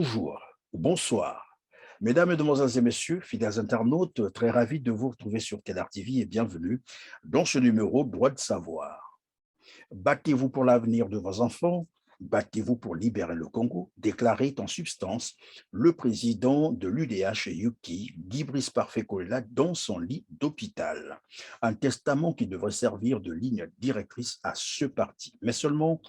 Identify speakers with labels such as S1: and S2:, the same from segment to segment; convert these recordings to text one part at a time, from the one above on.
S1: Bonjour, bonsoir. Mesdames, Mesdemoiselles et Messieurs, fidèles internautes, très ravi de vous retrouver sur Canard TV et bienvenue dans ce numéro Droit de savoir. Battez-vous pour l'avenir de vos enfants, battez-vous pour libérer le Congo, déclarait en substance le président de l'UDH-UKI, Guy Brice Parfait Kolela, dans son lit d'hôpital. Un testament qui devrait servir de ligne directrice à ce parti. Mais seulement,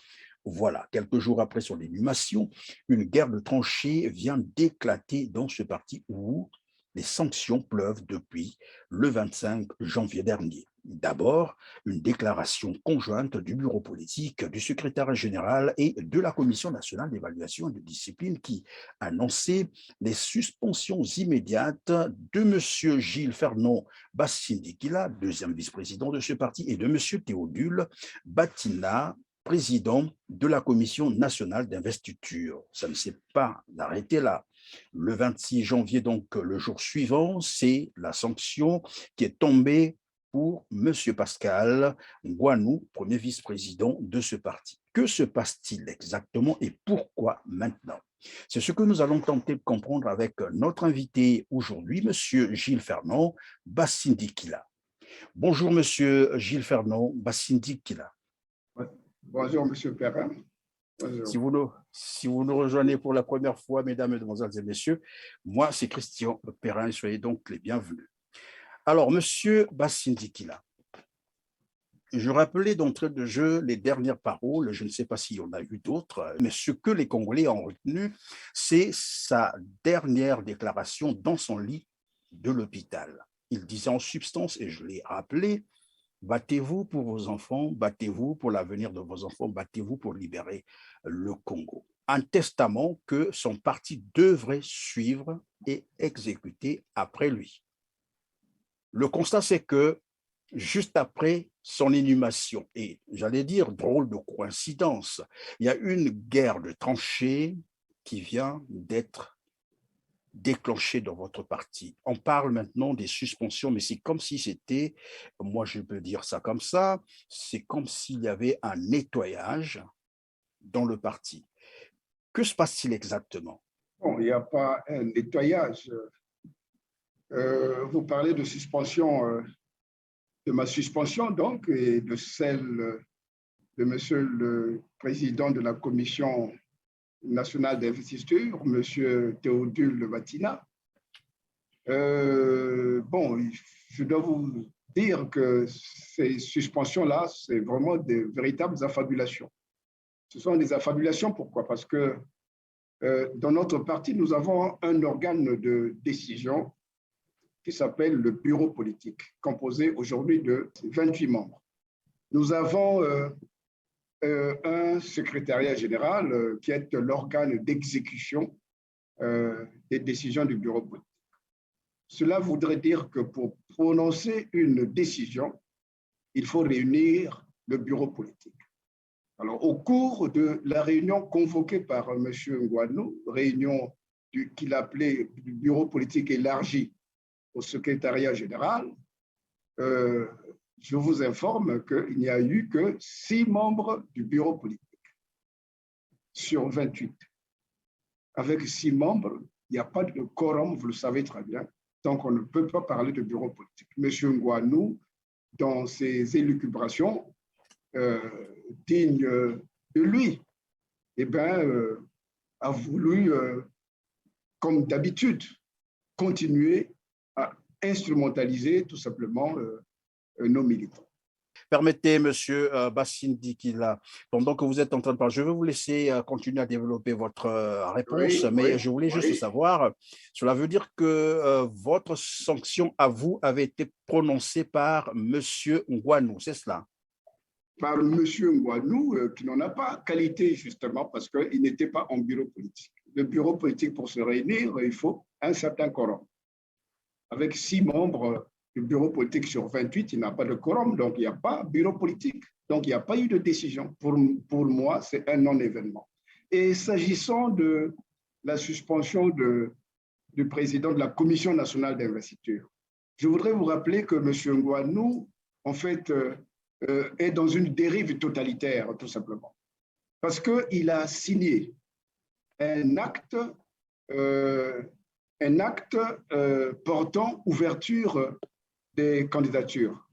S1: voilà, quelques jours après son inhumation, une guerre de tranchées vient d'éclater dans ce parti où les sanctions pleuvent depuis le 25 janvier dernier. D'abord, une déclaration conjointe du bureau politique, du secrétaire général et de la Commission nationale d'évaluation et de discipline qui annonçait les suspensions immédiates de M. Gilles Fernand Bassindikila, deuxième vice-président de ce parti, et de M. Théodule Batina, président de la Commission nationale d'investiture. Ça ne s'est pas arrêté là. Le 26 janvier, donc le jour suivant, c'est la sanction qui est tombée pour M. Pascal Ngouanou, premier vice-président de ce parti. Que se passe-t-il exactement et pourquoi maintenant? C'est ce que nous allons tenter de comprendre avec notre invité aujourd'hui, M. Gilles Fernand Bassindikila. Bonjour, M. Gilles Fernand Bassindikila.
S2: Bonjour, M. Perrin.
S1: Si vous nous rejoignez pour la première fois, mesdames, mesdemoiselles et messieurs, moi, c'est Christian Perrin, soyez donc les bienvenus. Alors, M. Bassindikila, je rappelais d'entrée de jeu les dernières paroles, je ne sais pas s'il y en a eu d'autres, mais ce que les Congolais ont retenu, c'est sa dernière déclaration dans son lit de l'hôpital. Il disait en substance, et je l'ai rappelé, battez-vous pour vos enfants, battez-vous pour l'avenir de vos enfants, battez-vous pour libérer le Congo. Un testament que son parti devrait suivre et exécuter après lui. Le constat, c'est que juste après son inhumation, et j'allais dire drôle de coïncidence, il y a une guerre de tranchées qui vient d'être déclenché dans votre parti. On parle maintenant des suspensions, mais c'est comme si c'était, moi je peux dire ça comme ça, c'est comme s'il y avait un nettoyage dans le parti. Que se passe-t-il exactement?
S2: Bon, il n'y a pas un nettoyage. Vous parlez de suspension, de ma suspension donc, et de celle de Monsieur le Président de la Commission nationale d'investiture, Monsieur Théodule Batina. Bon, je dois vous dire que ces suspensions-là, c'est vraiment des véritables affabulations. Ce sont des affabulations, pourquoi? Parce que dans notre parti, nous avons un organe de décision qui s'appelle le bureau politique, composé aujourd'hui de 28 membres. Nous avons un secrétariat général qui est l'organe d'exécution des décisions du bureau politique. Cela voudrait dire que pour prononcer une décision, il faut réunir le bureau politique. Alors, au cours de la réunion convoquée par M. Ngouanou, réunion qu'il appelait du bureau politique élargi au secrétariat général, je vous informe qu'il n'y a eu que 6 membres du bureau politique sur 28. Avec 6 membres, il n'y a pas de quorum, vous le savez très bien, donc on ne peut pas parler de bureau politique. M. Ngouanou, dans ses élucubrations, digne de lui, eh bien, a voulu, comme d'habitude, continuer à instrumentaliser tout simplement nos militants.
S1: Permettez, M. Bassindikila, pendant que vous êtes en train de parler, je vais vous laisser continuer à développer votre réponse,
S2: Oui,
S1: mais
S2: oui,
S1: je voulais juste savoir, cela veut dire que votre sanction à vous avait été prononcée par M. Ngouanou, c'est cela?
S2: Par M. Ngouanou, qui n'en a pas qualité, justement, parce qu'il n'était pas en bureau politique. Le bureau politique, pour se réunir, il faut un certain quorum. Avec 6 membres du bureau politique sur 28, il n'a pas de quorum, donc il n'y a pas de bureau politique. Donc il n'y a pas eu de décision. Pour moi, c'est un non-événement. Et s'agissant de la suspension du président de la Commission nationale d'investiture, je voudrais vous rappeler que M. Ngouanou, en fait, est dans une dérive totalitaire, tout simplement. Parce qu'il a signé un acte un acte portant ouverture des candidatures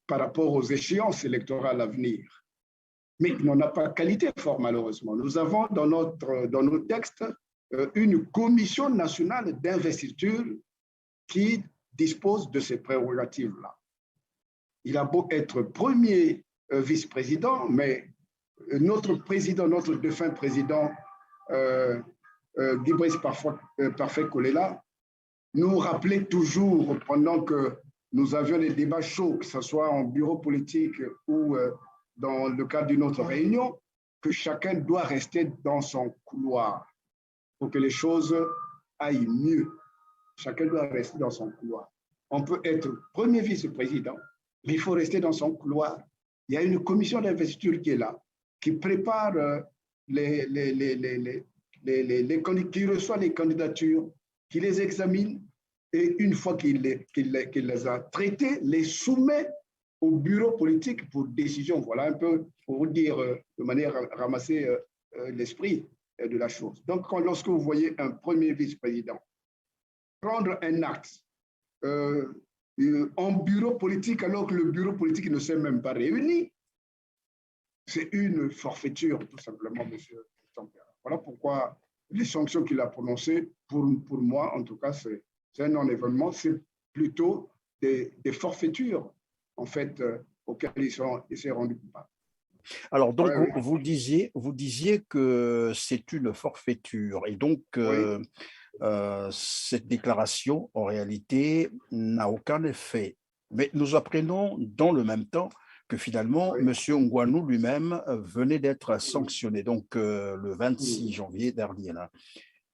S2: par rapport aux échéances électorales à venir. Mais il n'en a pas qualité fort, malheureusement. Nous avons dans nos textes une commission nationale d'investiture qui dispose de ces prérogatives-là. Il a beau être premier vice-président, mais notre président, notre défunt président, Guy-Brice Parfait Kolela, nous rappelait toujours, pendant que nous avions des débats chauds, que ce soit en bureau politique ou dans le cadre d'une autre réunion, que chacun doit rester dans son couloir pour que les choses aillent mieux. Chacun doit rester dans son couloir. On peut être premier vice-président, mais il faut rester dans son couloir. Il y a une commission d'investiture qui est là, qui prépare qui reçoit les candidatures, qui les examine, et une fois qu'il les a traitées, les soumet au bureau politique pour décision. Voilà un peu, pour vous dire de manière à ramasser l'esprit de la chose. Donc, lorsque vous voyez un premier vice-président prendre un acte en bureau politique, alors que le bureau politique ne s'est même pas réuni, c'est une forfaiture, tout simplement, monsieur Tempera. Voilà pourquoi les sanctions qu'il a prononcées, pour moi, en tout cas, c'est un non-événement, c'est plutôt des forfaitures, en fait, auxquelles il s'est rendu coupable.
S1: Alors, donc, vous disiez que c'est une forfaiture, et donc, cette déclaration, en réalité, n'a aucun effet. Mais nous apprenons dans le même temps que finalement, M. Ngouanou lui-même venait d'être sanctionné, donc le 26 janvier dernier. Là.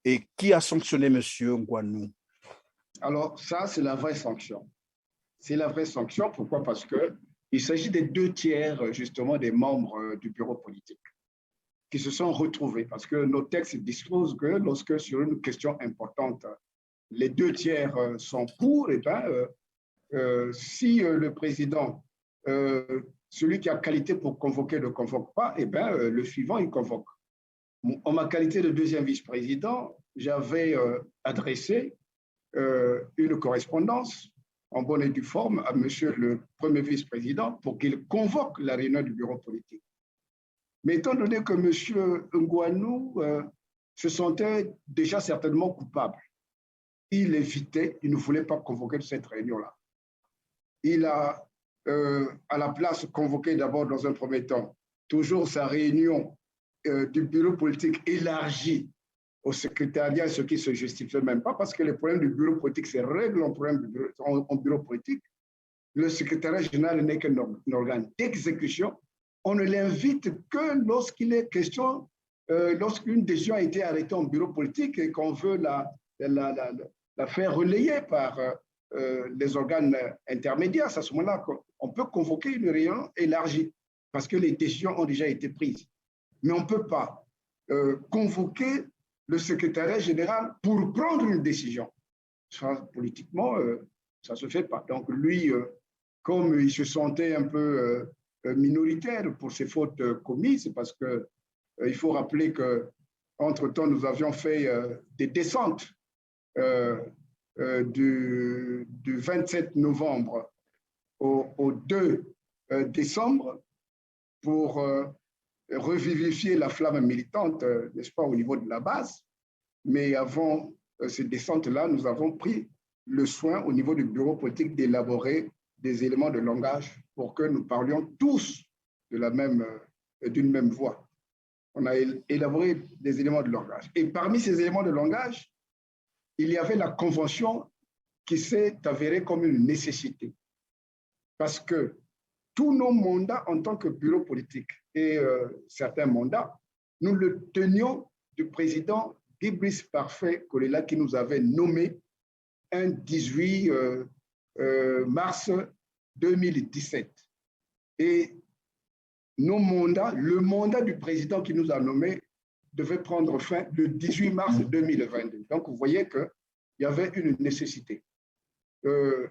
S1: Et qui a sanctionné M. Ngouanou?
S2: Alors, ça, c'est la vraie sanction. C'est la vraie sanction. Pourquoi? Parce qu'il s'agit des 2/3, justement, des membres du bureau politique qui se sont retrouvés. Parce que nos textes disposent que lorsque, sur une question importante, les 2/3 sont pour, et bien, si le président, celui qui a qualité pour convoquer ne convoque pas, et bien, le suivant, il convoque. En ma qualité de deuxième vice-président, j'avais adressé une correspondance en bonne et due forme à monsieur le premier vice-président pour qu'il convoque la réunion du bureau politique. Mais étant donné que monsieur Ngouanou se sentait déjà certainement coupable, il évitait, il ne voulait pas convoquer cette réunion-là. Il a, à la place, convoqué d'abord dans un premier temps toujours sa réunion du bureau politique élargie au secrétariat, ce qui ne se justifie même pas, parce que les problèmes du bureau politique se règlent en bureau politique. Le secrétariat général n'est qu'un organe d'exécution. On ne l'invite que lorsqu'il est question, lorsqu'une décision a été arrêtée en bureau politique et qu'on veut la faire relayer par les organes intermédiaires. C'est à ce moment-là qu'on peut convoquer une réunion élargie, parce que les décisions ont déjà été prises. Mais on ne peut pas convoquer le secrétariat général pour prendre une décision. Ça, politiquement, ça ne se fait pas. Donc lui, comme il se sentait un peu minoritaire pour ses fautes commises, parce qu'il faut rappeler qu'entre-temps, nous avions fait des descentes du 27 novembre au 2 décembre pour revivifier la flamme militante, n'est-ce pas, au niveau de la base. Mais avant ces descentes-là, nous avons pris le soin au niveau du bureau politique d'élaborer des éléments de langage pour que nous parlions tous d'une même voix. On a élaboré des éléments de langage. Et parmi ces éléments de langage, il y avait la convention qui s'est avérée comme une nécessité. Parce que tous nos mandats en tant que bureau politique et certains mandats, nous le tenions du président Guy-Brice Parfait Kolela qui nous avait nommé un 18 mars 2017. Et nos mandats, le mandat du président qui nous a nommés devait prendre fin le 18 mars 2022. Donc, vous voyez qu'il y avait une nécessité.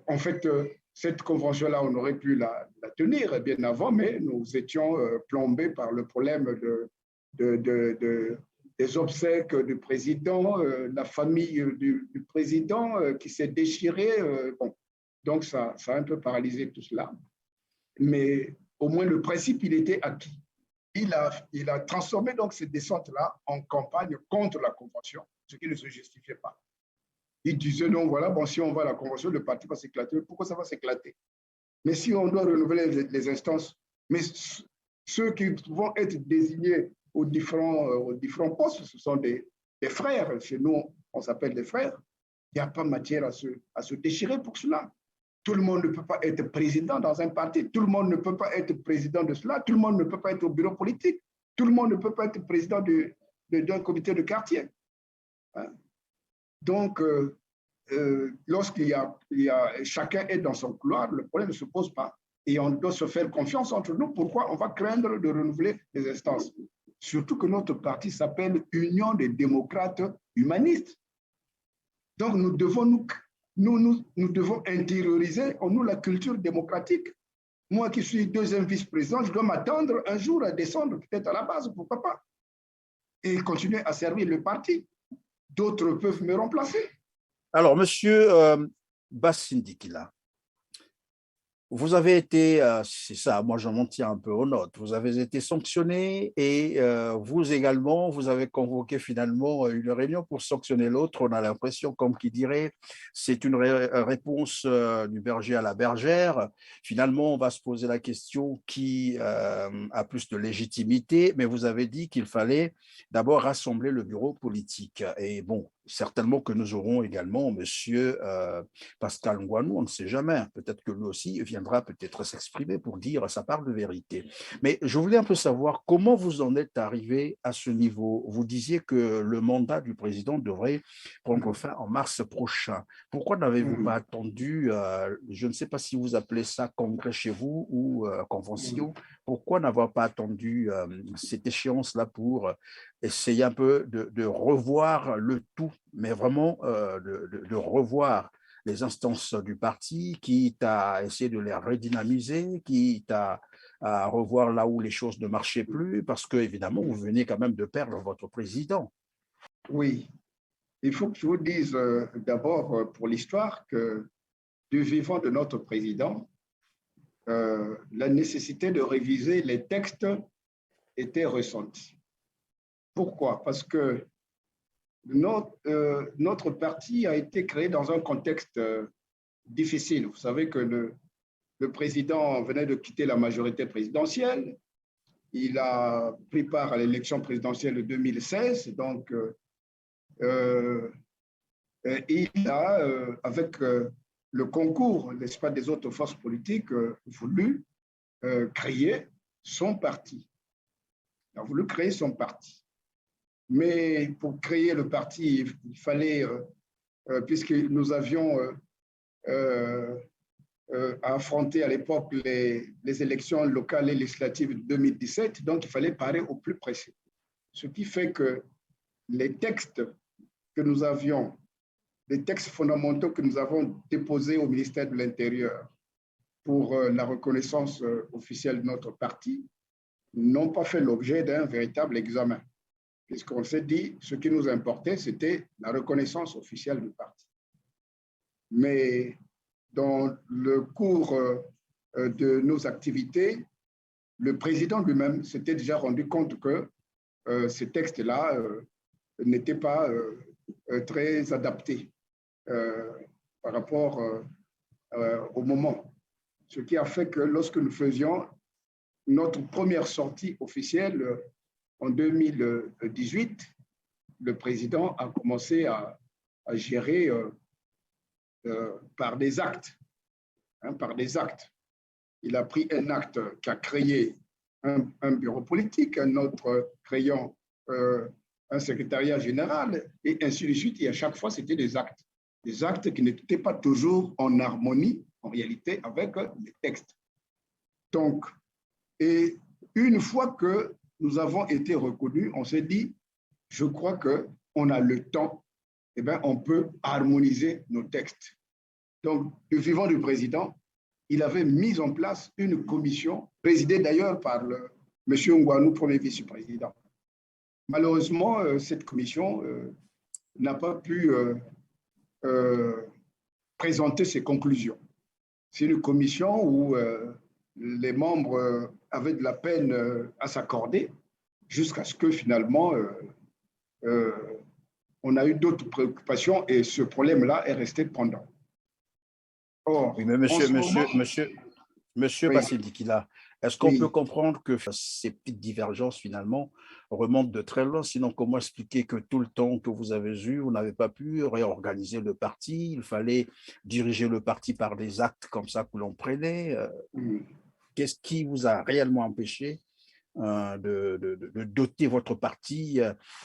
S2: En fait, cette convention-là, on aurait pu la tenir bien avant, mais nous étions plombés par le problème des obsèques du président, la famille du président qui s'est déchirée. Bon. Donc, ça a un peu paralysé tout cela. Mais au moins, le principe, il était acquis. Il a transformé donc cette descente-là en campagne contre la Convention, ce qui ne se justifiait pas. Il disait, non, voilà, bon, si on va à la Convention, le parti va s'éclater. Pourquoi ça va s'éclater? Mais si on doit renouveler les instances, mais ceux qui vont être désignés aux différents postes, ce sont des frères. Chez nous, on s'appelle des frères. Il n'y a pas matière à se déchirer pour cela. Tout le monde ne peut pas être président dans un parti. Tout le monde ne peut pas être président de cela. Tout le monde ne peut pas être au bureau politique. Tout le monde ne peut pas être président d'un comité de quartier. Hein? Donc, lorsqu'il y a chacun est dans son couloir, le problème ne se pose pas. Et on doit se faire confiance entre nous. Pourquoi on va craindre de renouveler les instances? Surtout que notre parti s'appelle Union des démocrates humanistes. Donc, nous devons intérioriser en nous la culture démocratique. Moi qui suis deuxième vice-président, je dois m'attendre un jour à descendre, peut-être à la base, pourquoi pas, et continuer à servir le parti. D'autres peuvent me remplacer.
S1: Alors, monsieur Bassindikila, vous avez été, c'est ça, moi je m'en tiens un peu aux notes, vous avez été sanctionné et vous également, vous avez convoqué finalement une réunion pour sanctionner l'autre. On a l'impression, comme qui dirait, c'est une réponse du berger à la bergère. Finalement, on va se poser la question qui a plus de légitimité, mais vous avez dit qu'il fallait d'abord rassembler le bureau politique. Et bon, certainement que nous aurons également monsieur Pascal Ngouanou, on ne sait jamais, peut-être que lui aussi viendra peut-être s'exprimer pour dire sa part de vérité. Mais je voulais un peu savoir comment vous en êtes arrivé à ce niveau. Vous disiez que le mandat du président devrait prendre fin en mars prochain. Pourquoi n'avez-vous pas attendu, je ne sais pas si vous appelez ça congrès chez vous ou convention, pourquoi n'avoir pas attendu cette échéance-là pour essayer un peu de revoir le tout, mais vraiment de revoir les instances du parti, quitte à essayer de les redynamiser, quitte à revoir là où les choses ne marchaient plus, parce que évidemment, vous venez quand même de perdre votre président.
S2: Oui, il faut que je vous dise d'abord pour l'histoire que du vivant de notre président, la nécessité de réviser les textes était ressentie. Pourquoi? Parce que notre parti a été créé dans un contexte difficile. Vous savez que le président venait de quitter la majorité présidentielle. Il a pris part à l'élection présidentielle de 2016. Donc, il a, avec le concours, n'est-ce pas, des autres forces politiques, voulu créer son parti. Il a voulu créer son parti. Mais pour créer le parti, il fallait, puisque nous avions affronté à l'époque les élections locales et législatives de 2017, donc il fallait parer au plus pressé. Ce qui fait que les textes que nous avions, les textes fondamentaux que nous avons déposés au ministère de l'Intérieur pour la reconnaissance officielle de notre parti n'ont pas fait l'objet d'un véritable examen. Puisqu'on s'est dit, ce qui nous importait, c'était la reconnaissance officielle du parti. Mais dans le cours de nos activités, le président lui-même s'était déjà rendu compte que ces textes-là n'étaient pas très adaptés par rapport au moment. Ce qui a fait que lorsque nous faisions notre première sortie officielle, en 2018, le président a commencé à gérer par des actes. Par des actes. Il a pris un acte qui a créé un bureau politique, un autre créant un secrétariat général, et ainsi de suite. Et à chaque fois, c'était des actes qui n'étaient pas toujours en harmonie, en réalité, avec les textes. Donc, et une fois que nous avons été reconnus, on s'est dit, je crois qu'on a le temps, eh bien, on peut harmoniser nos textes. Donc, du vivant du président, il avait mis en place une commission, présidée d'ailleurs par M. Ngouanou, premier vice-président. malheureusement, cette commission n'a pas pu présenter ses conclusions. C'est une commission où les membres avaient de la peine à s'accorder jusqu'à ce que finalement on a eu d'autres préoccupations et ce problème-là est resté pendant.
S1: Or, oui, mais monsieur
S2: oui,
S1: Bassidikila, est-ce qu'on peut comprendre que ces petites divergences finalement remontent de très loin? Sinon, comment expliquer que tout le temps que vous avez eu, vous n'avez pas pu réorganiser le parti? Il fallait diriger le parti par des actes comme ça que l'on prenait. Qu'est-ce qui vous a réellement empêché de doter votre parti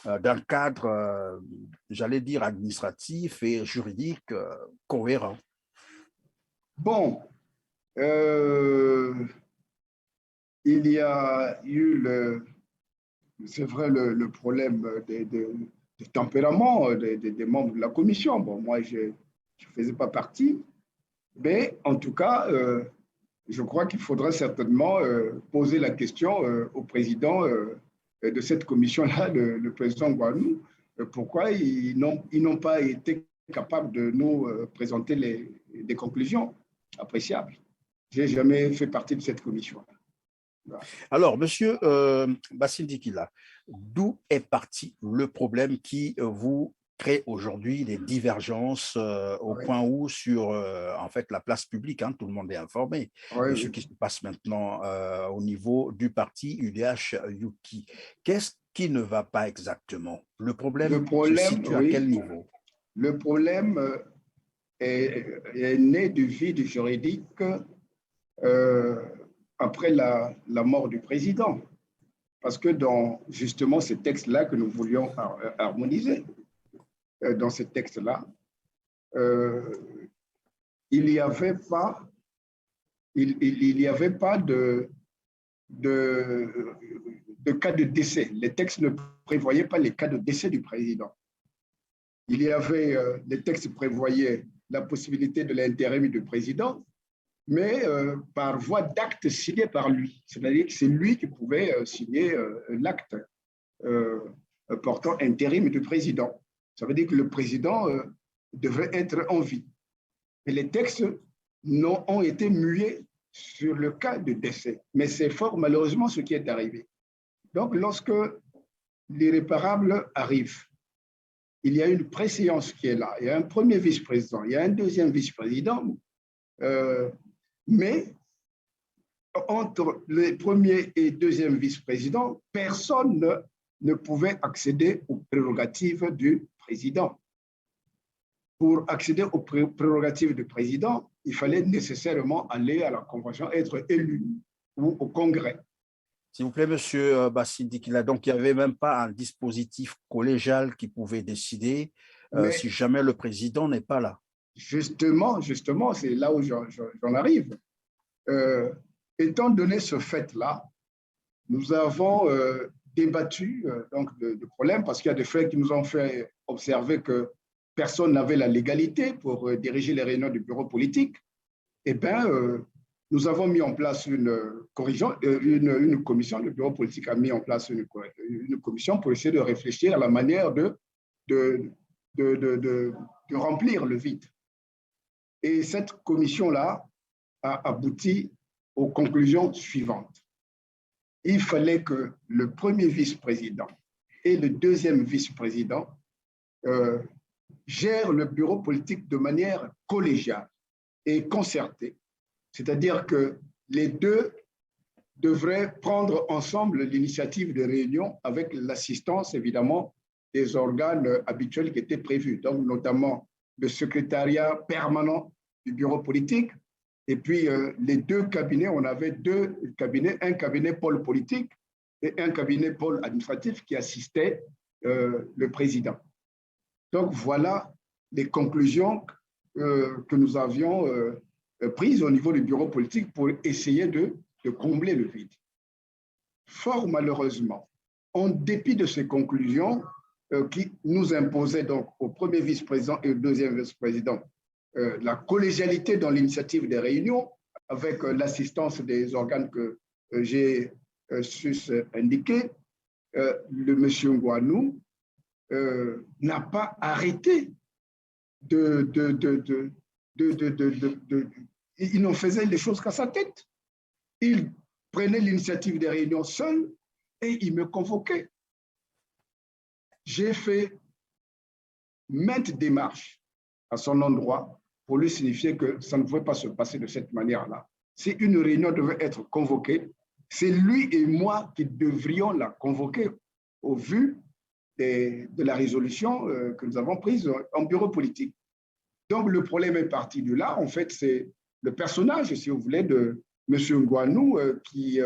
S1: d'un cadre, j'allais dire, administratif et juridique cohérent?
S2: Bon, il y a eu, c'est vrai, le problème de tempérament des membres de la commission. Bon, moi, je ne faisais pas partie, mais en tout cas, je crois qu'il faudra certainement poser la question au président de cette commission-là, le président Guanou, pourquoi ils n'ont pas été capables de nous présenter des conclusions appréciables. Je n'ai jamais fait partie de cette commission.
S1: Voilà. Alors, monsieur Bassidikila, d'où est parti le problème qui vous crée aujourd'hui des divergences au point où sur en fait la place publique, hein, tout le monde est informé de ce qui se passe maintenant au niveau du parti UDH-UKI. Qu'est-ce qui ne va pas exactement? Le problème se situe à quel niveau?
S2: Le problème est né du vide juridique après la mort du président. Parce que dans justement ces textes-là que nous voulions harmoniser, dans ces textes-là, il n'y avait pas de cas de décès. Les textes ne prévoyaient pas les cas de décès du président. Il y avait, les textes prévoyaient la possibilité de l'intérim du président, mais par voie d'acte signé par lui. C'est-à-dire que c'est lui qui pouvait signer l'acte portant intérim du président. Ça veut dire que le président devrait être en vie. Et les textes ont été mués sur le cas de décès. Mais c'est fort malheureusement ce qui est arrivé. Donc, lorsque l'irréparable arrive, il y a une préséance qui est là. Il y a un premier vice-président, il y a un deuxième vice-président. Mais entre le premier et deuxième vice-président, personne ne pouvait accéder aux prérogatives du président. Pour accéder aux prérogatives du président, il fallait nécessairement aller à la convention, être élu ou au congrès.
S1: S'il vous plaît, monsieur Bassidikila, donc il n'y avait même pas un dispositif collégial qui pouvait décider si jamais le président n'est pas là.
S2: Justement, c'est là où j'en arrive. Étant donné ce fait-là, nous avons débattu donc de problèmes parce qu'il y a des faits qui nous ont fait observer que personne n'avait la légalité pour diriger les réunions du bureau politique. Eh bien, nous avons mis en place une commission, le bureau politique a mis en place une commission pour essayer de réfléchir à la manière de remplir le vide. Et cette commission-là a abouti aux conclusions suivantes. Il fallait que le premier vice-président et le deuxième vice-président gèrent le bureau politique de manière collégiale et concertée. C'est-à-dire que les deux devraient prendre ensemble l'initiative de réunion avec l'assistance, évidemment, des organes habituels qui étaient prévus, donc notamment le secrétariat permanent du bureau politique, et puis les deux cabinets, on avait deux cabinets, un cabinet pôle politique et un cabinet pôle administratif qui assistait le président. Donc voilà les conclusions que nous avions prises au niveau du bureau politique pour essayer de combler le vide. Fort malheureusement, en dépit de ces conclusions qui nous imposaient donc au premier vice-président et au deuxième vice-président la collégialité dans l'initiative des réunions avec l'assistance des organes que j'ai sus indiqués, le monsieur Ngouanou n'a pas arrêté il n'en faisait les choses qu'à sa tête. Il prenait l'initiative des réunions seul et il me convoquait. J'ai fait maintes démarches à son endroit pour lui signifier que ça ne pouvait pas se passer de cette manière-là. Si une réunion devait être convoquée, c'est lui et moi qui devrions la convoquer au vu de la résolution que nous avons prise en bureau politique. Donc, le problème est parti de là. En fait, c'est le personnage, si vous voulez, de M. Ngouanou qui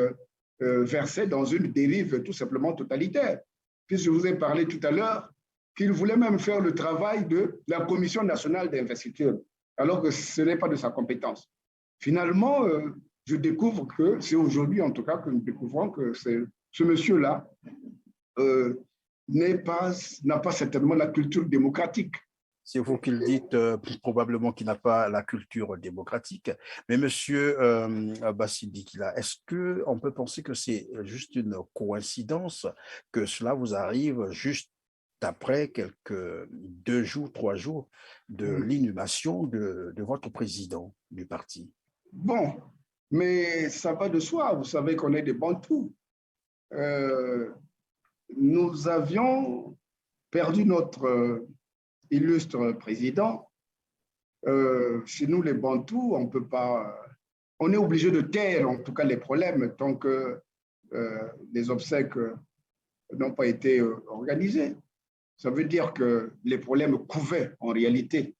S2: versait dans une dérive tout simplement totalitaire. Puisque je vous ai parlé tout à l'heure qu'il voulait même faire le travail de la Commission nationale d'investiture, alors que ce n'est pas de sa compétence. Finalement, je découvre que c'est aujourd'hui, en tout cas, que nous découvrons que ce monsieur-là n'a pas certainement la culture démocratique.
S1: C'est vous qui le dites, probablement qu'il n'a pas la culture démocratique. Mais M. Bassidi Kila, est-ce qu'on peut penser que c'est juste une coïncidence que cela vous arrive juste après quelques 2 jours, 3 jours de l'inhumation de votre président du parti?
S2: Bon, mais ça va de soi. Vous savez qu'on est des Bantous. Nous avions perdu notre illustre président. Chez nous, les Bantous, on peut pas. On est obligé de taire, en tout cas, les problèmes tant que les obsèques n'ont pas été organisés. Ça veut dire que les problèmes couvaient, en réalité.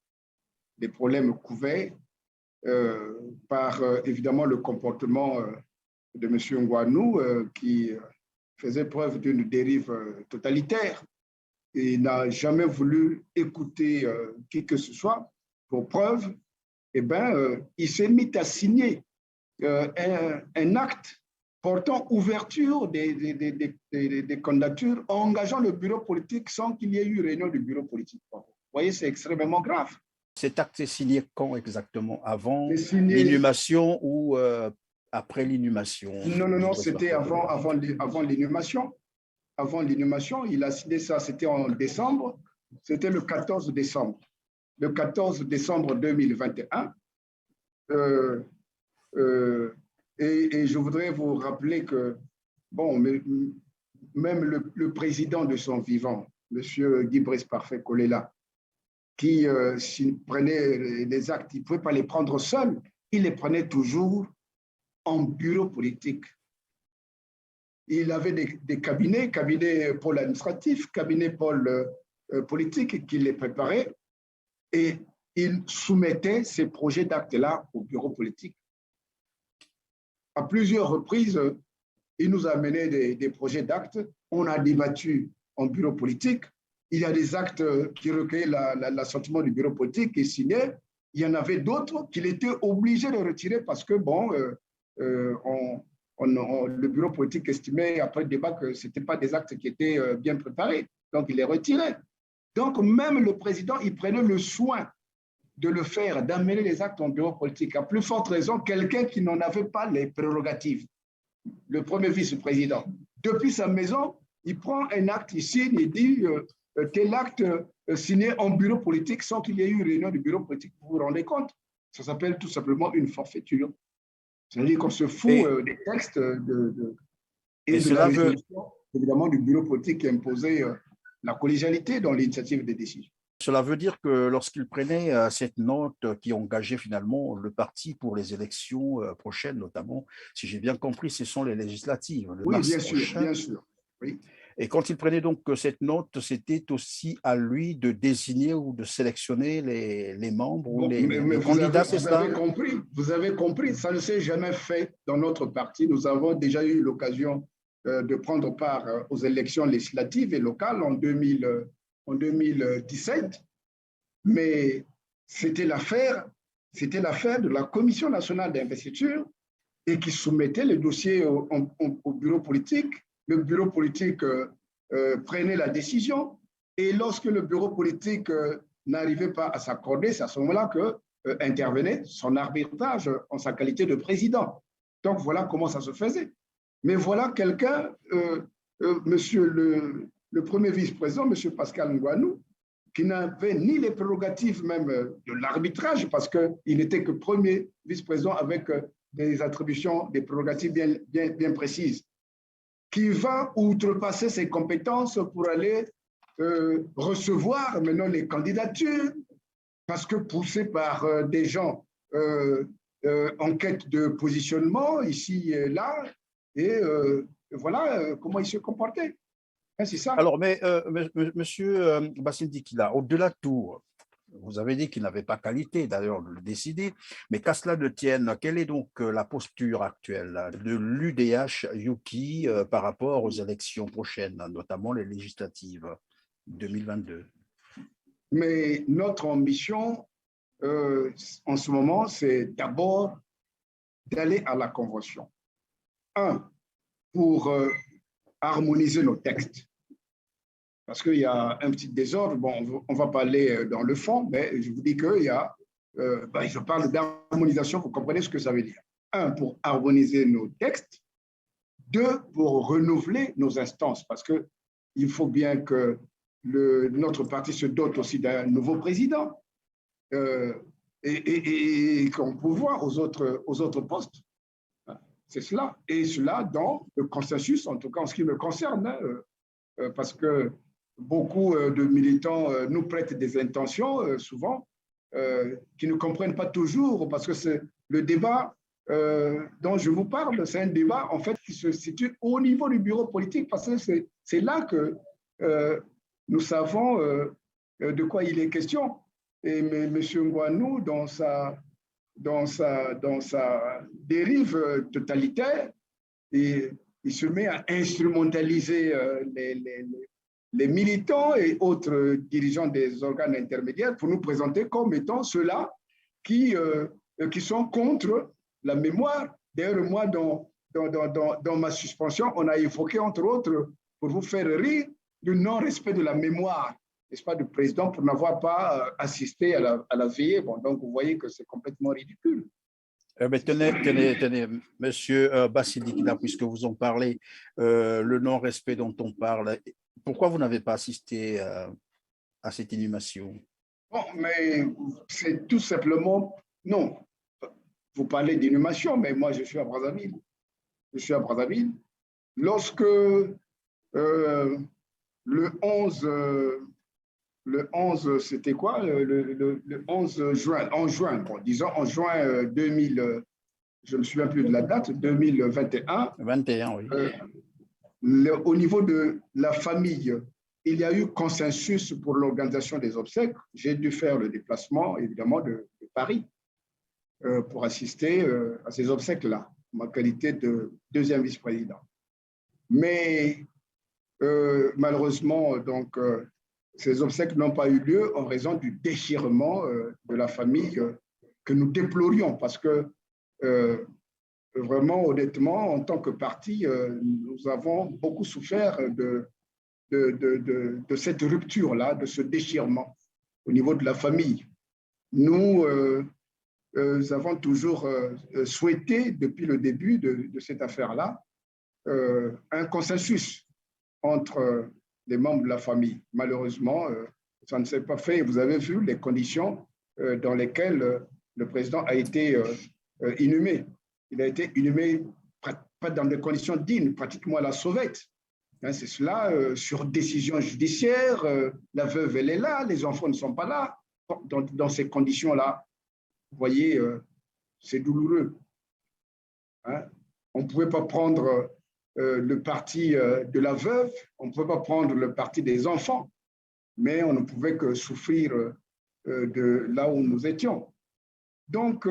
S2: Les problèmes couvaient par, évidemment, le comportement de M. Ngouanou qui faisait preuve d'une dérive totalitaire. Il n'a jamais voulu écouter qui que ce soit. Pour preuve, il s'est mis à signer un acte portant ouverture des candidatures, engageant le bureau politique sans qu'il y ait eu réunion du bureau politique. Vous voyez, c'est extrêmement grave.
S1: Cet acte est signé quand exactement? Avant l'inhumation ou après l'inhumation?
S2: Non, c'était avant l'inhumation. Avant l'inhumation, il a signé ça, c'était en décembre, c'était le 14 décembre. Le 14 décembre 2021. Et je voudrais vous rappeler que, bon, même le président de son vivant, M. Guy Brice Parfait Kolela, qui s'il prenait les actes, il ne pouvait pas les prendre seul, il les prenait toujours en bureau politique. Il avait des cabinets pôle administratif, cabinet pôle politique qui les préparait et il soumettait ces projets d'actes-là au bureau politique. À plusieurs reprises, il nous a amené des projets d'actes, on a débattu en bureau politique, il y a des actes qui recueillaient l'assentiment du bureau politique et signaient, il y en avait d'autres qu'il était obligé de retirer parce que, bon, le bureau politique estimait après le débat que ce n'étaient pas des actes qui étaient bien préparés, donc il les retirait. Donc même le président, il prenait le soin de le faire, d'amener les actes en bureau politique. À plus forte raison, quelqu'un qui n'en avait pas les prérogatives, le premier vice-président. Depuis sa maison, il prend un acte, il signe, il dit tel acte signé en bureau politique sans qu'il y ait eu réunion du bureau politique. Vous vous rendez compte? Ça s'appelle tout simplement une forfaiture. C'est-à-dire qu'on se fout des textes et de la résolution, évidemment, du bureau politique qui imposait la collégialité dans l'initiative des décisions.
S1: Cela veut dire que lorsqu'il prenait cette note qui engageait finalement le parti pour les élections prochaines, notamment, si j'ai bien compris, ce sont les législatives.
S2: Oui, bien sûr. Oui.
S1: Et quand il prenait donc cette note, c'était aussi à lui de désigner ou de sélectionner les membres ou les candidats, c'est ça?
S2: Vous avez compris, ça ne s'est jamais fait dans notre parti. Nous avons déjà eu l'occasion de prendre part aux élections législatives et locales en 2017, mais c'était l'affaire de la Commission nationale d'investiture et qui soumettait les dossiers au bureau politique. Le bureau politique prenait la décision et lorsque le bureau politique n'arrivait pas à s'accorder, c'est à ce moment-là que intervenait son arbitrage en sa qualité de président. Donc voilà comment ça se faisait. Mais voilà quelqu'un monsieur le premier vice-président, monsieur Pascal Ngouanou, qui n'avait ni les prérogatives même de l'arbitrage, parce qu'il n'était que premier vice-président avec des attributions, des prérogatives bien précises, qui va outrepasser ses compétences pour aller recevoir maintenant les candidatures, parce que poussé par des gens en quête de positionnement ici et là, et voilà comment il se comportait. C'est ça.
S1: Alors, mais monsieur Bassil Dikila, au-delà de tout, vous avez dit qu'il n'avait pas qualité d'ailleurs de le décider, mais qu'à cela ne tienne, quelle est donc la posture actuelle de l'UDH-UKI par rapport aux élections prochaines, notamment les législatives 2022?
S2: Mais notre ambition en ce moment, c'est d'abord d'aller à la convention. Pour harmoniser nos textes. Parce qu'il y a un petit désordre. Bon, on va pas aller dans le fond, mais je vous dis qu'il y a, je parle d'harmonisation, vous comprenez ce que ça veut dire. Pour harmoniser nos textes. 2, pour renouveler nos instances, parce qu'il faut bien que notre parti se dote aussi d'un nouveau président et qu'on peut voir aux autres postes. C'est cela. Et cela dans le consensus, en tout cas en ce qui me concerne, parce que beaucoup de militants nous prêtent des intentions, souvent, qui ne comprennent pas toujours, parce que c'est le débat dont je vous parle, c'est un débat, en fait, qui se situe au niveau du bureau politique, parce que c'est là que nous savons de quoi il est question. Et M. Ngouanou, dans sa dérive totalitaire, et il se met à instrumentaliser les militants et autres dirigeants des organes intermédiaires pour nous présenter comme étant ceux-là qui sont contre la mémoire. D'ailleurs, moi, dans ma suspension, on a évoqué, entre autres, pour vous faire rire, le non-respect de la mémoire, n'est-ce pas, du président pour n'avoir pas assisté à la veillée. Bon, donc, vous voyez que c'est complètement ridicule.
S1: Mais tenez, monsieur Bassil Dikila, puisque vous en parlez, le non-respect dont on parle, pourquoi vous n'avez pas assisté à cette inhumation?
S2: Bon, mais c'est tout simplement, non. Vous parlez d'inhumation, mais moi, je suis à Brazzaville. Lorsque le 11, c'était quoi? Le 11 juin, en juin, bon, disons en juin 2000, je ne me souviens plus de la date, 2021.
S1: 21, oui.
S2: Au niveau de la famille, il y a eu consensus pour l'organisation des obsèques. J'ai dû faire le déplacement, évidemment, de Paris pour assister à ces obsèques-là, en ma qualité de deuxième vice-président. Mais malheureusement, donc, ces obsèques n'ont pas eu lieu en raison du déchirement de la famille que nous déplorions parce que vraiment, honnêtement, en tant que parti, nous avons beaucoup souffert de cette rupture-là, de ce déchirement au niveau de la famille. Nous avons toujours souhaité, depuis le début de cette affaire-là, un consensus entre les membres de la famille. Malheureusement, ça ne s'est pas fait. Vous avez vu les conditions dans lesquelles le président a été inhumé. Il a été inhumé pas dans des conditions dignes, pratiquement à la sauvette. Hein, c'est cela, sur décision judiciaire, la veuve, elle est là, les enfants ne sont pas là. Dans ces conditions-là, vous voyez, c'est douloureux. Hein? On ne pouvait pas prendre le parti de la veuve, on ne pouvait pas prendre le parti des enfants, mais on ne pouvait que souffrir de là où nous étions. Donc,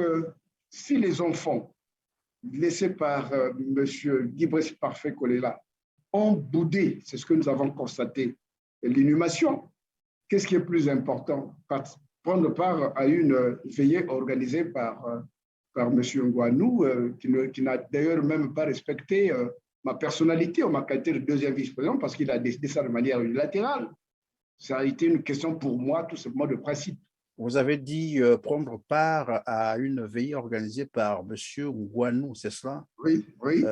S2: si les enfants, laissés par M. Guy-Brice Parfait Kolela, ont boudé, c'est ce que nous avons constaté, l'inhumation, qu'est-ce qui est plus important? Prendre part à une veillée organisée par M. Ngouanou, qui n'a d'ailleurs même pas respecté ma personnalité ou ma qualité de deuxième vice-président parce qu'il a décidé ça de manière unilatérale. Ça a été une question pour moi tout simplement de principe.
S1: Vous avez dit prendre part à une veillée organisée par M. Ngouanou, c'est cela?
S2: Oui, oui.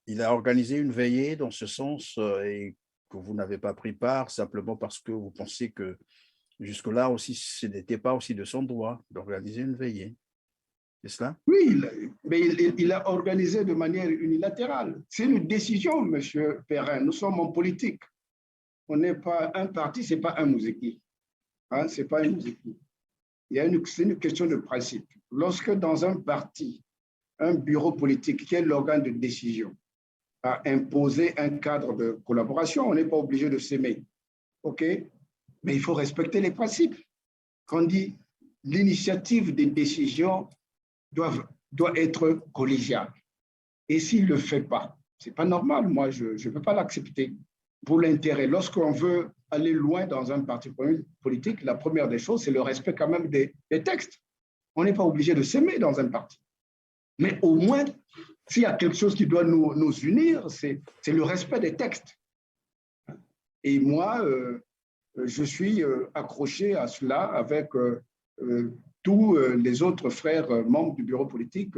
S1: Il a organisé une veillée dans ce sens et que vous n'avez pas pris part simplement parce que vous pensez que jusque-là aussi, ce n'était pas aussi de son droit d'organiser une veillée. C'est cela?
S2: Oui, mais il a organisé de manière unilatérale. C'est une décision, Monsieur Perrin. Nous sommes en politique. On n'est pas un parti, ce n'est pas un mousiki. Hein, c'est pas un mousiki. C'est une question de principe. Lorsque dans un parti, un bureau politique, qui est l'organe de décision, a imposé un cadre de collaboration, on n'est pas obligé de s'aimer. OK? Mais il faut respecter les principes. Quand on dit l'initiative des décisions doit être collégiale. Et s'il ne le fait pas, ce n'est pas normal. Moi, je ne peux pas l'accepter. Pour l'intérêt, lorsqu'on veut aller loin dans un parti politique, la première des choses, c'est le respect quand même des textes. On n'est pas obligé de s'aimer dans un parti. Mais au moins, s'il y a quelque chose qui doit nous unir, c'est le respect des textes. Et moi, je suis accroché à cela avec tous les autres frères membres du bureau politique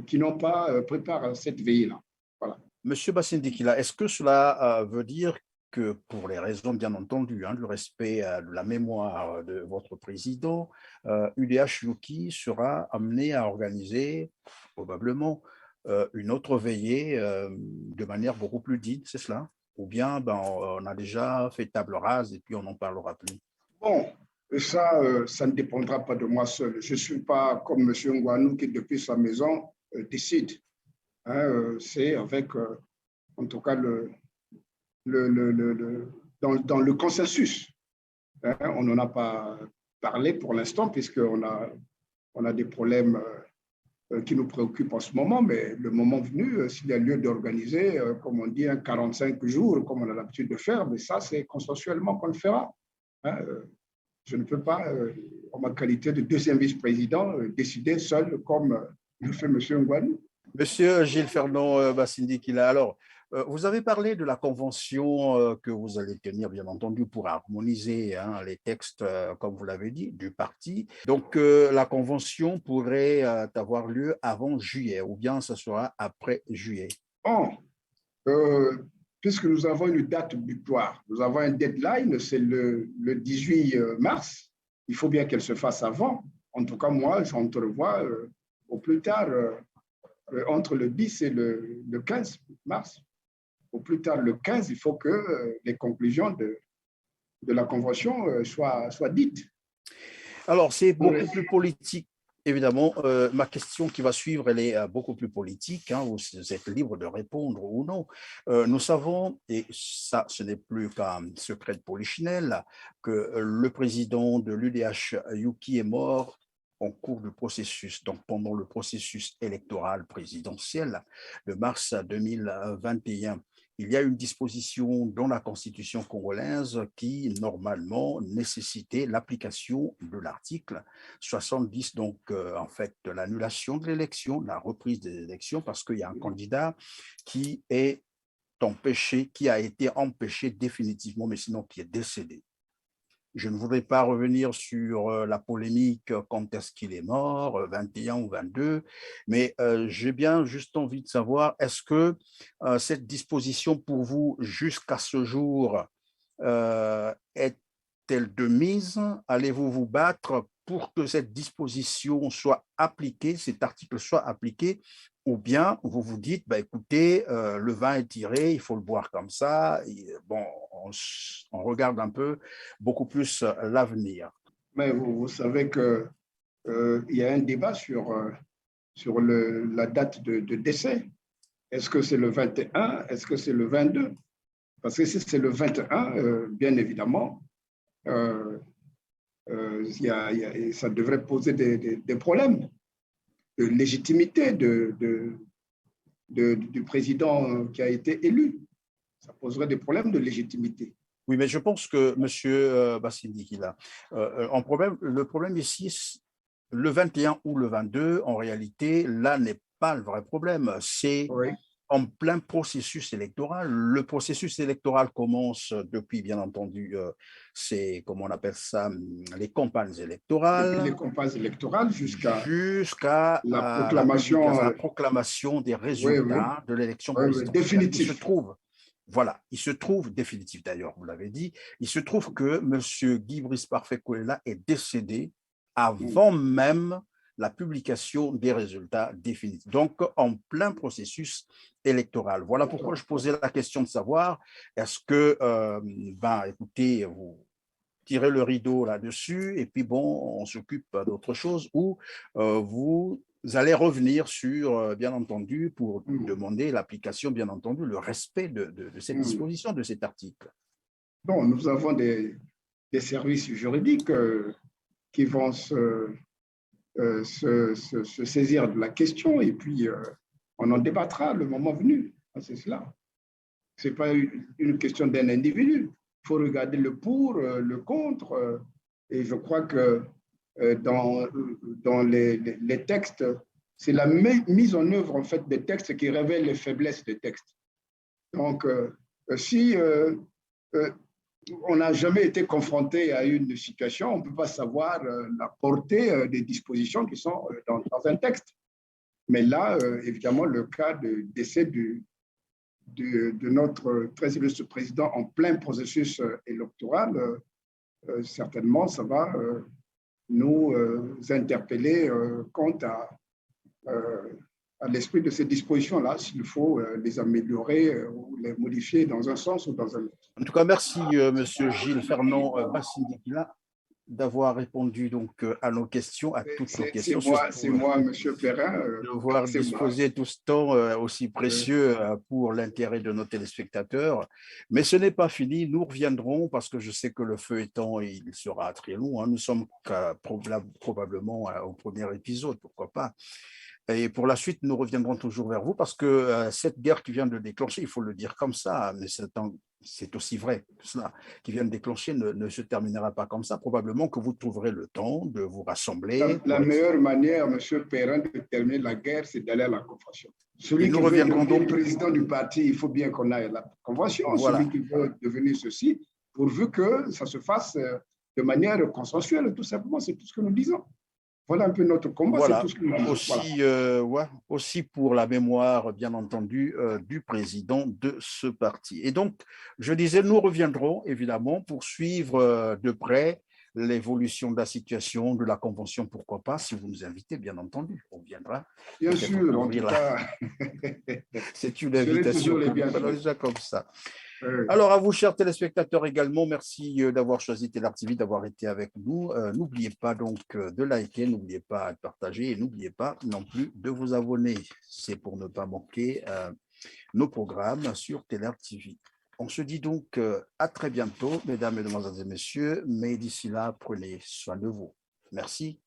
S2: qui n'ont pas pris part à cette veillée-là. Voilà.
S1: Monsieur Bassindikila, est-ce que cela veut dire que pour les raisons bien entendu, du respect de la mémoire de votre président, UDH Yuki sera amené à organiser probablement une autre veillée de manière beaucoup plus digne, c'est cela? Ou bien on a déjà fait table rase et puis on n'en parlera plus?
S2: Bon, ça ne dépendra pas de moi seul. Je ne suis pas comme M. Ngwanou qui, depuis sa maison, décide. Hein, c'est avec, en tout cas, dans le consensus. Hein, on n'en a pas parlé pour l'instant, puisqu'on a des problèmes qui nous préoccupent en ce moment, mais le moment venu, s'il y a lieu d'organiser, comme on dit, un 45 jours, comme on a l'habitude de faire, mais ça, c'est consensuellement qu'on le fera. Hein, je ne peux pas, en ma qualité de deuxième vice-président, décider seul comme le fait M. Ngwanou.
S1: Monsieur Gilles Fernand Bassindikila, alors, vous avez parlé de la convention que vous allez tenir, bien entendu, pour harmoniser les textes, comme vous l'avez dit, du parti. Donc, la convention pourrait avoir lieu avant juillet, ou bien ça sera après juillet.
S2: Bon, puisque nous avons une date butoir, nous avons un deadline, c'est le 18 mars. Il faut bien qu'elle se fasse avant. En tout cas, moi, j'entrevois au plus tard, entre le 10 et le 15 mars. Au plus tard, le 15, il faut que les conclusions de la convention soient dites.
S1: Alors, c'est beaucoup plus politique. Évidemment, ma question qui va suivre, elle est beaucoup plus politique. Vous êtes libre de répondre ou non. Nous savons, et ça, ce n'est plus qu'un secret de polichinelle, que le président de l'UDH, Yuki, est mort en cours du processus, donc pendant le processus électoral présidentiel de mars 2021. Il y a une disposition dans la Constitution congolaise qui, normalement, nécessitait l'application de l'article 70, donc en fait, de l'annulation de l'élection, la reprise des élections, parce qu'il y a un candidat qui est empêché, qui a été empêché définitivement, mais sinon qui est décédé. Je ne voudrais pas revenir sur la polémique, quand est-ce qu'il est mort, 21 ou 22, mais j'ai bien juste envie de savoir, est-ce que cette disposition pour vous, jusqu'à ce jour, est-elle de mise? Allez-vous vous battre pour que cette disposition soit appliquée, cet article soit appliqué, ou bien vous vous dites, écoutez, le vin est tiré, il faut le boire comme ça. Et, bon, on regarde un peu beaucoup plus l'avenir.
S2: Mais vous savez qu'il y a un débat sur la date de décès. Est-ce que c'est le 21? Est-ce que c'est le 22? Parce que si c'est le 21, bien évidemment, ça devrait poser des problèmes de légitimité du président qui a été élu. Ça poserait des problèmes de légitimité.
S1: Oui, mais je pense que M. Bassindikila, le problème ici, le 21 ou le 22, en réalité, là n'est pas le vrai problème. C'est en plein processus électoral. Le processus électoral commence depuis, bien entendu, c'est, comment on appelle ça, les campagnes
S2: Depuis les
S1: électorales,
S2: campagnes électorales
S1: jusqu'à
S2: la
S1: la publication,
S2: proclamation,
S1: la proclamation des
S2: oui, oui,
S1: résultats de l'élection
S2: oui, oui,
S1: présidentielle. Il se
S2: définitif.
S1: trouve, voilà, il se trouve, définitif d'ailleurs, vous l'avez dit, il se trouve que M. Guy Brice Parfait Kolela est décédé
S2: Mm,
S1: avant même la publication des résultats définitifs. Donc, en plein processus électoral. Voilà pourquoi je posais la question de savoir, est-ce que, écoutez, vous tirez le rideau là-dessus et puis bon, on s'occupe d'autre chose, ou vous allez revenir sur, bien entendu, pour
S2: mm,
S1: demander l'application, bien entendu, le respect de cette
S2: mm.
S1: disposition, de cet article.
S2: Bon, nous avons des services juridiques qui vont se saisir de la question et puis on en débattra le moment venu. C'est cela. Ce n'est pas une question d'un individu. Il faut regarder le pour, le contre. Et je crois que dans les textes, c'est la mise en œuvre en fait des textes qui révèle les faiblesses des textes. Donc, si on n'a jamais été confronté à une situation, on ne peut pas savoir la portée des dispositions qui sont dans un texte. Mais là, évidemment, le cas de décès de notre très illustre président en plein processus électoral, certainement, ça va nous interpeller quant à l'esprit de ces dispositions-là, s'il faut les améliorer ou les modifier dans un sens ou dans un autre.
S1: En tout cas, merci, Monsieur Gilles Fernand Bassindikila, d'avoir répondu donc à nos questions, à toutes nos questions,
S2: C'est
S1: surtout
S2: moi, Monsieur Perrin,
S1: devoir
S2: c'est moi.
S1: disposer tout ce temps aussi précieux pour l'intérêt de nos téléspectateurs. Mais ce n'est pas fini, nous reviendrons parce que je sais que le feuilleton, il sera très long. Hein. Nous sommes probablement au premier épisode, pourquoi pas. Et pour la suite, nous reviendrons toujours vers vous parce que cette guerre qui vient de déclencher, il faut le dire comme ça, mais c'est aussi vrai que cela, qui vient de déclencher ne se terminera pas comme ça. Probablement que vous trouverez le temps de vous rassembler.
S2: La meilleure manière, Monsieur Perrin, de terminer la guerre, c'est d'aller à la convention.
S1: Et
S2: Celui
S1: nous
S2: qui veut
S1: reviendrons
S2: devenir
S1: donc.
S2: président du parti, il faut bien qu'on aille à la convention.
S1: Voilà.
S2: Celui qui veut devenir ceci, pourvu que ça se fasse de manière consensuelle, tout simplement, c'est tout ce que nous disons. Voilà un peu notre combat, c'est tout
S1: Voilà.
S2: ce que nous disons.
S1: Aussi, aussi pour la mémoire, bien entendu, du président de ce parti. Et donc, je disais, nous reviendrons évidemment pour suivre de près l'évolution de la situation, de la convention, pourquoi pas, si vous nous invitez, bien entendu, on viendra.
S2: Bien sûr, en tout cas.
S1: C'est une invitation que nous faisons déjà comme ça.
S2: Oui.
S1: Alors, à vous, chers téléspectateurs, également, merci d'avoir choisi Télar TV, d'avoir été avec nous. N'oubliez pas donc de liker, n'oubliez pas de partager et n'oubliez pas non plus de vous abonner. C'est pour ne pas manquer nos programmes sur Télar TV. On se dit donc à très bientôt, mesdames, mesdemoiselles et messieurs, mais d'ici là, prenez soin de vous. Merci.